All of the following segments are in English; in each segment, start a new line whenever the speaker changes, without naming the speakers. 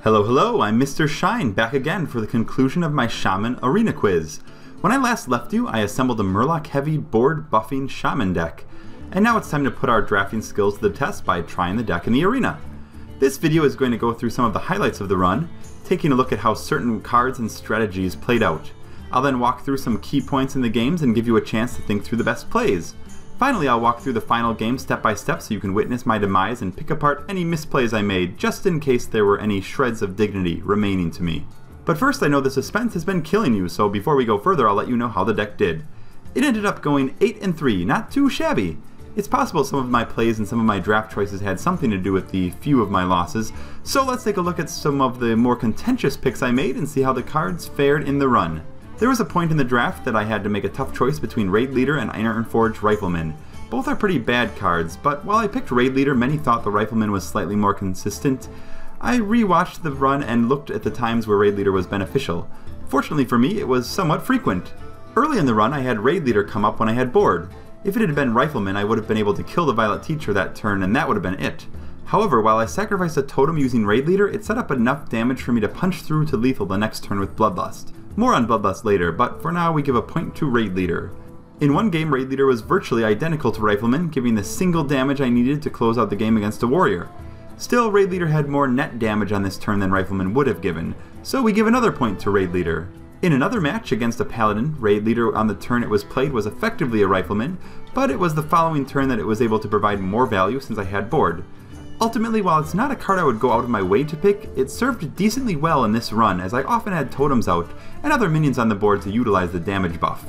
Hello, I'm MrShine, back again for the conclusion of my Shaman arena quiz. When I last left you, I assembled a Murloc-heavy board buffing Shaman deck, and now it's time to put our drafting skills to the test by trying the deck in the arena. This video is going to go through some of the highlights of the run, taking a look at how certain cards and strategies played out. I'll then walk through some key points in the games and give you a chance to think through the best plays. Finally, I'll walk through the final game step by step so you can witness my demise and pick apart any misplays I made, just in case there were any shreds of dignity remaining to me. But first, I know the suspense has been killing you, so before we go further, I'll let you know how the deck did. It ended up going 8-3, not too shabby. It's possible some of my plays and some of my draft choices had something to do with the few of my losses, so let's take a look at some of the more contentious picks I made and see how the cards fared in the run. There was a point in the draft that I had to make a tough choice between Raid Leader and Ironforge Rifleman. Both are pretty bad cards, but while I picked Raid Leader, many thought the Rifleman was slightly more consistent. I rewatched the run and looked at the times where Raid Leader was beneficial. Fortunately for me, it was somewhat frequent. Early in the run, I had Raid Leader come up when I had board. If it had been Rifleman, I would have been able to kill the Violet Teacher that turn, and that would have been it. However, while I sacrificed a totem using Raid Leader, it set up enough damage for me to punch through to lethal the next turn with Bloodlust. More on Bloodlust later, but for now we give a point to Raid Leader. In one game, Raid Leader was virtually identical to Rifleman, giving the single damage I needed to close out the game against a warrior. Still, Raid Leader had more net damage on this turn than Rifleman would have given, so we give another point to Raid Leader. In another match against a Paladin, Raid Leader on the turn it was played was effectively a Rifleman, but it was the following turn that it was able to provide more value since I had board. Ultimately, while it's not a card I would go out of my way to pick, it served decently well in this run as I often had totems out and other minions on the board to utilize the damage buff.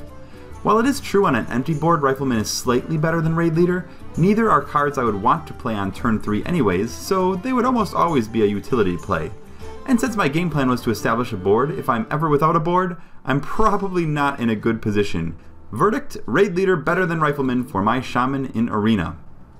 While it is true on an empty board Rifleman is slightly better than Raid Leader, neither are cards I would want to play on turn 3 anyways, so they would almost always be a utility play. And since my game plan was to establish a board, if I'm ever without a board, I'm probably not in a good position. Verdict, Raid Leader better than Rifleman for my Shaman in Arena.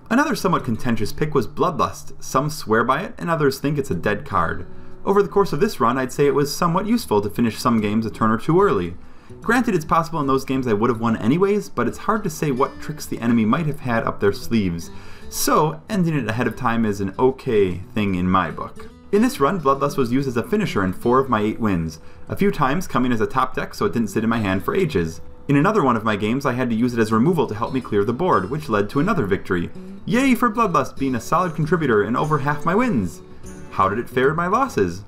Another somewhat contentious pick was Bloodlust. Some swear by it, and others think it's a dead card. Over the course of this run, I'd say it was somewhat useful to finish some games a turn or two early. Granted, it's possible in those games I would have won anyways, but it's hard to say what tricks the enemy might have had up their sleeves, so ending it ahead of time is an okay thing in my book. In this run, Bloodlust was used as a finisher in 4 of my 8 wins, a few times coming as a top deck so it didn't sit in my hand for ages. In another one of my games, I had to use it as removal to help me clear the board, which led to another victory. Yay for Bloodlust being a solid contributor in over half my wins! How did it fare in my losses?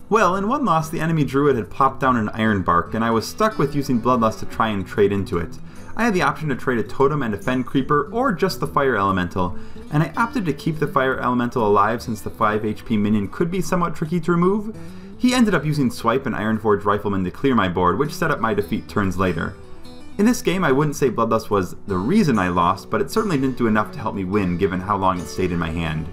Well, in one loss, the enemy druid had plopped down an Iron Bark, and I was stuck with using Bloodlust to try and trade into it. I had the option to trade a Totem and a Fen Creeper, or just the Fire Elemental, and I opted to keep the Fire Elemental alive since the 5 HP minion could be somewhat tricky to remove. He ended up using Swipe and Ironforge Rifleman to clear my board, which set up my defeat turns later. In this game, I wouldn't say Bloodlust was the reason I lost, but it certainly didn't do enough to help me win given how long it stayed in my hand.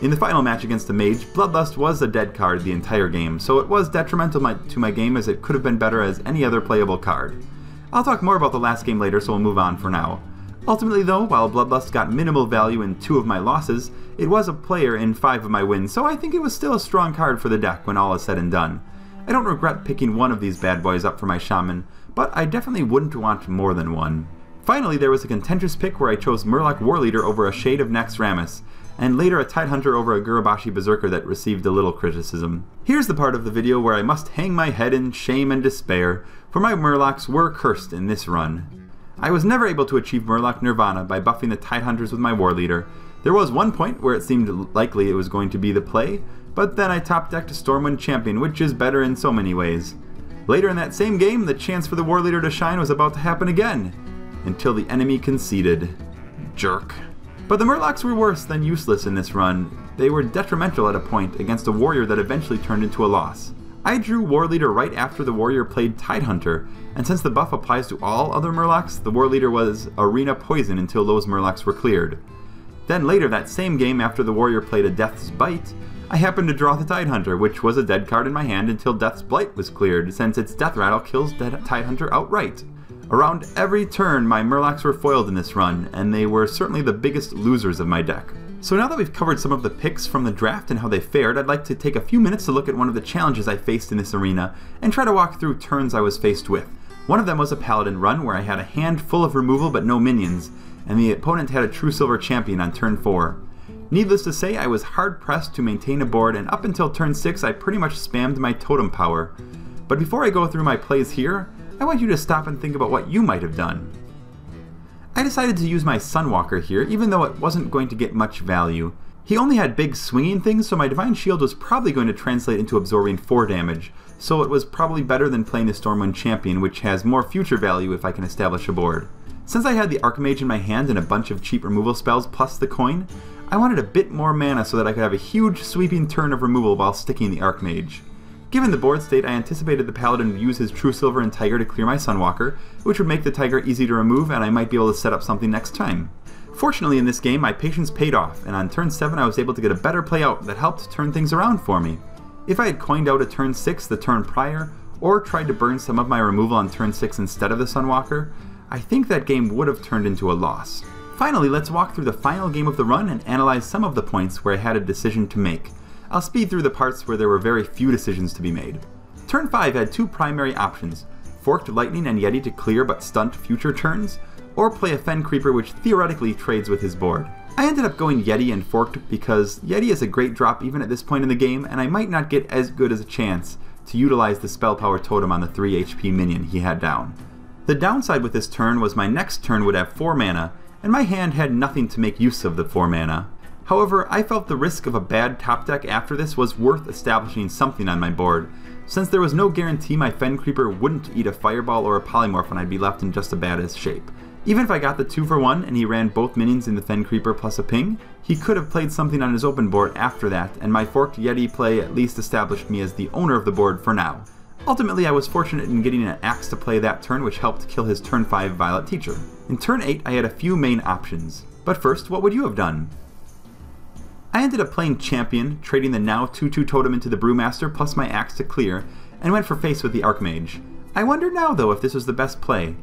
In the final match against the Mage, Bloodlust was a dead card the entire game, so it was detrimental to my game as it could have been better as any other playable card. I'll talk more about the last game later, so we'll move on for now. Ultimately though, while Bloodlust got minimal value in 2 of my losses, it was a player in 5 of my wins, so I think it was still a strong card for the deck when all is said and done. I don't regret picking one of these bad boys up for my Shaman, but I definitely wouldn't want more than one. Finally, there was a contentious pick where I chose Murloc Warleader over a Shade of Naxxramas, and later a Tidehunter over a Gurubashi Berserker that received a little criticism. Here's the part of the video where I must hang my head in shame and despair, for my Murlocs were cursed in this run. I was never able to achieve Murloc Nirvana by buffing the Tidehunters with my Warleader. There was one point where it seemed likely it was going to be the play, but then I top-decked a Stormwind Champion, which is better in so many ways. Later in that same game, the chance for the Warleader to shine was about to happen again, until the enemy conceded. Jerk. But the Murlocs were worse than useless in this run. They were detrimental at a point against a warrior that eventually turned into a loss. I drew Warleader right after the warrior played Tidehunter, and since the buff applies to all other Murlocs, the Warleader was Arena Poison until those Murlocs were cleared. Then later that same game after the warrior played a Death's Bite, I happened to draw the Tidehunter, which was a dead card in my hand until Death's Blight was cleared, since its Death Rattle kills Tidehunter outright. Around every turn, my Murlocs were foiled in this run, and they were certainly the biggest losers of my deck. So now that we've covered some of the picks from the draft and how they fared, I'd like to take a few minutes to look at one of the challenges I faced in this arena, and try to walk through turns I was faced with. One of them was a Paladin run where I had a hand full of removal but no minions, and the opponent had a True Silver Champion on turn 4. Needless to say, I was hard pressed to maintain a board, and up until turn 6 I pretty much spammed my totem power. But before I go through my plays here, I want you to stop and think about what you might have done. I decided to use my Sunwalker here, even though it wasn't going to get much value. He only had big swinging things, so my Divine Shield was probably going to translate into absorbing 4 damage, so it was probably better than playing the Stormwind Champion, which has more future value if I can establish a board. Since I had the Archmage in my hand and a bunch of cheap removal spells plus the coin, I wanted a bit more mana so that I could have a huge sweeping turn of removal while sticking the Archmage. Given the board state, I anticipated the Paladin would use his True Silver and Tiger to clear my Sunwalker, which would make the Tiger easy to remove and I might be able to set up something next time. Fortunately in this game, my patience paid off, and on turn 7 I was able to get a better play out that helped turn things around for me. If I had coined out a turn 6 the turn prior, or tried to burn some of my removal on turn 6 instead of the Sunwalker, I think that game would have turned into a loss. Finally, let's walk through the final game of the run and analyze some of the points where I had a decision to make. I'll speed through the parts where there were very few decisions to be made. Turn 5 had 2 primary options: Forked Lightning and Yeti to clear but stunt future turns, or play a Fen Creeper which theoretically trades with his board. I ended up going Yeti and Forked because Yeti is a great drop even at this point in the game, and I might not get as good as a chance to utilize the Spell Power Totem on the 3 HP minion he had down. The downside with this turn was my next turn would have 4 mana, and my hand had nothing to make use of the 4 mana. However, I felt the risk of a bad top deck after this was worth establishing something on my board, since there was no guarantee my Fen Creeper wouldn't eat a Fireball or a Polymorph and I'd be left in just as bad as shape. Even if I got the 2 for 1 and he ran both minions in the Fen Creeper plus a ping, he could have played something on his open board after that, and my Forked Yeti play at least established me as the owner of the board for now. Ultimately, I was fortunate in getting an Axe to play that turn, which helped kill his turn 5 Violet Teacher. In turn 8, I had a few main options. But first, what would you have done? I ended up playing Champion, trading the now 2/2 totem into the Brewmaster plus my Axe to clear, and went for face with the Archmage. I wonder now though if this was the best play.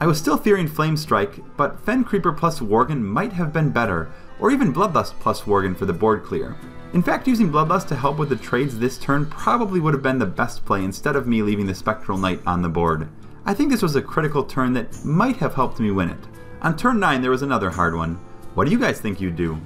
I was still fearing Flame Strike, but Fen Creeper plus Worgen might have been better, or even Bloodlust plus Worgen for the board clear. In fact, using Bloodlust to help with the trades this turn probably would have been the best play instead of me leaving the Spectral Knight on the board. I think this was a critical turn that might have helped me win it. On turn 9 there was another hard one. What do you guys think you'd do?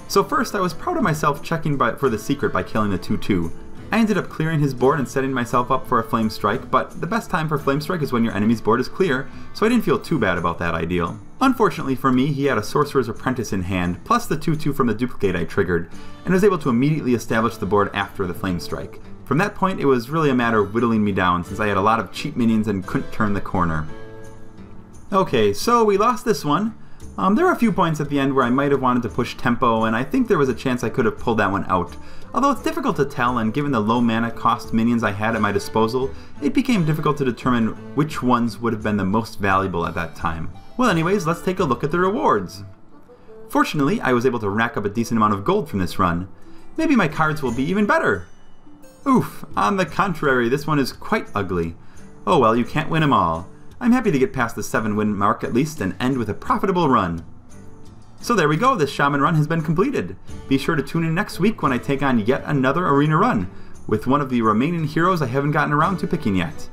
So first, I was proud of myself checking for the secret by killing the 2/2. I ended up clearing his board and setting myself up for a Flame Strike, but the best time for Flame Strike is when your enemy's board is clear, so I didn't feel too bad about that ideal. Unfortunately for me, he had a Sorcerer's Apprentice in hand, plus the 2/2 from the duplicate I triggered, and was able to immediately establish the board after the Flame Strike. From that point, it was really a matter of whittling me down, since I had a lot of cheap minions and couldn't turn the corner. Okay, so we lost this one. There were a few points at the end where I might have wanted to push tempo, and I think there was a chance I could have pulled that one out. Although it's difficult to tell, and given the low mana cost minions I had at my disposal, it became difficult to determine which ones would have been the most valuable at that time. Well anyways, let's take a look at the rewards. Fortunately, I was able to rack up a decent amount of gold from this run. Maybe my cards will be even better! Oof, on the contrary, this one is quite ugly. Oh well, you can't win them all. I'm happy to get past the 7-win mark at least and end with a profitable run. So there we go, this Shaman run has been completed. Be sure to tune in next week when I take on yet another arena run, with one of the remaining heroes I haven't gotten around to picking yet.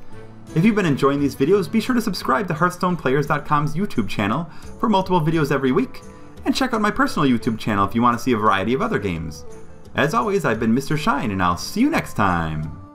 If you've been enjoying these videos, be sure to subscribe to HearthstonePlayers.com's YouTube channel for multiple videos every week, and check out my personal YouTube channel if you want to see a variety of other games. As always, I've been MrShine, and I'll see you next time!